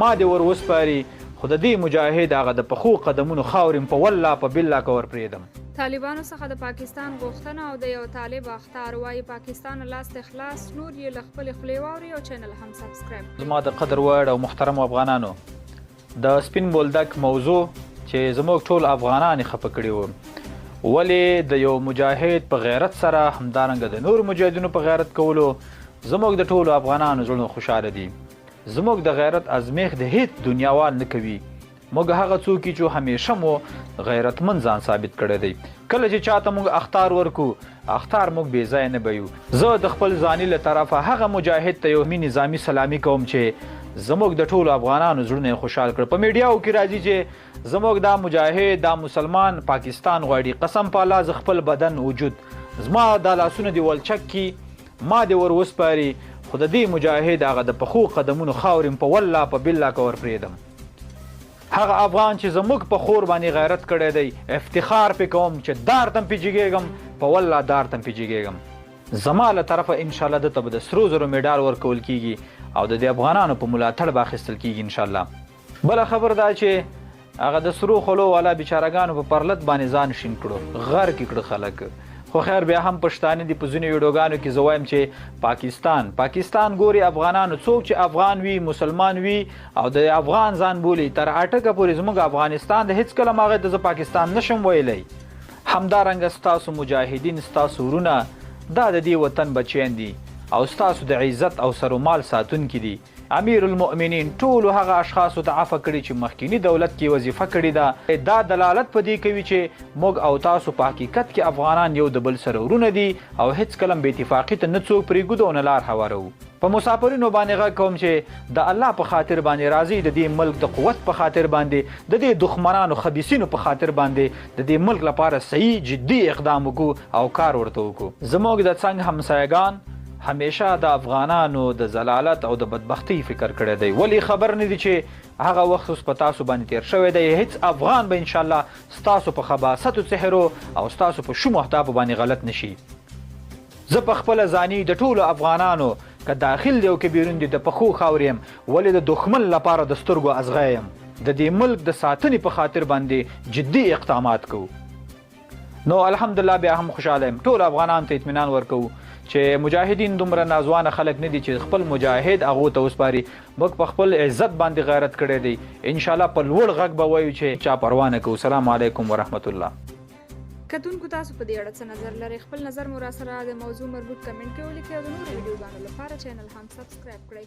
ما دې ور وسپاري خو د دې مجاهد هغه د پخو قدمونو خاورې په والله په بالله که ور پرېږدم. طالبانو څخه د پاکستان غوښتنه او د یو طالب اخطار وایي پاکستان لاس خلاص، نور یې له خپلې خولې واوري او چینل هم سبسکرایب کړئ. زما د قدر وړ او محترم افغانانو، د سپین بولدک موضوع چې زموږ ټول افغانان یې خفه کړي وو، ولې د یو مجاهد په غیرت سره همدارنګه د نورو مجاهدینو په غیرت کولو زموږ د ټولو افغانانو زړونه خوشحاله دي. زموږ د غیرت ازمیښت د هیڅ دنیاوال نه کوي. موږ هغه څوک چې همیشه مو غیرتمند ځان ثابت کړی دی. کله چې چاته موږ اخطار ورکو، اخطار موږ بې ځایه نه بیو. زه د خپل ځاني له طرفه هغه مجاهد ته یو نظامي سلامي کوم چې زموږ د ټولو افغانانو زړونه یې خوشحال کړ. په میډیاو کې راځي چې زموږ دا مجاهد دا مسلمان پاکستان غواړي. قسم په الله زه خپل بدن وجود زما دا لاسونه دې ولچک کی، ما دې ور وسپاري، خو د دې مجاهد هغه د پخو قدمونو خاورې په والله په بالله که ور پرېږدم. هغه افغان چې زموږ په خور باندې غیرت کړی دی، افتخار پې کوم چې دار تم پې جګېږم، په والله دار تم پې جګېږم. زما له طرفه انشاءالله دته به د سرو زرو میډال ورکول کېږي او د دې افغانانو په ملاتړ به اخیستل کېږي انشاءالله. بله خبر دا چې هغه د سرو خولو والا بیچارهګانو په پرلت باندې ځان شین کړو، غر کې کړه خلک. خو خیر بیا هم پښتانه دي په ځینو ویډیوګانو کې زه وایم چې پاکستان ګوري افغانانو، څوک چې افغان وي مسلمان وي او د افغان ځان بولي تر اټکه پورې زموږ افغانستان د هیڅ کله هم هغې ته زه پاکستان نشم ویلی. همدارنګه ستاسو مجاهدین، ستاسو ورونه دا د دې وطن بچیان دي او ستاسو د عزت او سرومال ساتونکي دي. امیر المؤمنین ټولو هغه اشخاصو ته عفو کړي چې مخکینی دولت کې وظیفه کړې ده. دا دلالت په دې کوي چې موږ او تاسو په حقیقت کې افغانان یو د بل سره ورونه دي او هیڅ کله هم بې اتفاقي ته نه څوک پرېږدو او نه لار هواروو. په مسافرینو باندې غږ کوم چې د الله په خاطر باندې راځي، د دې ملک د قوت په خاطر باندې، د دې دښمنانو خبیثینو په خاطر باندې د دې ملک لپاره صحیح جدي اقدام وکړو او کار ورته وکړو. زموږ د څنګ همسایگان همیشه د افغانانو د زلالت او د بدبختی فکر کړی دی، ولی خبر نه دي چې هغه وخت اوس په تاسو باندې تیر شوی دی. هیڅ افغان به انشاءالله ستاسو په خباثت و سحرو او ستاسو په شومو اهدافو باندې غلط نشي. زه په خپله ځاني د ټولو افغانانو که داخل دی او که بیرون دی د پښو خاورې یم، ولې د دښمن لپاره د سترګو ازغی یم. د دې ملک د ساتنې په خاطر باندې جدي اقدامات کوو. نو الحمدلله بیا هم خوشحاله یم. ټول افغانانو ته اطمینان ورکوو چې مجاهدین دومره نازوانه خلک نه دي چې خپل مجاهد هغو ته وسپاري. موږ په خپل عزت باندې غیرت کړی دی. انشاءالله په لوړ غږ به وایو چې چا پروا نه کوو. السلام علیکم ورحمت الله. کتونکو تاسو په دې اړه څه نظر لرئ؟ خپل نظر مو راسره د موضوع مربوط کمنټ کې ولیکئ او د نورو ویډیوګانو لپاره چینل هم سبسکرایب کړئ.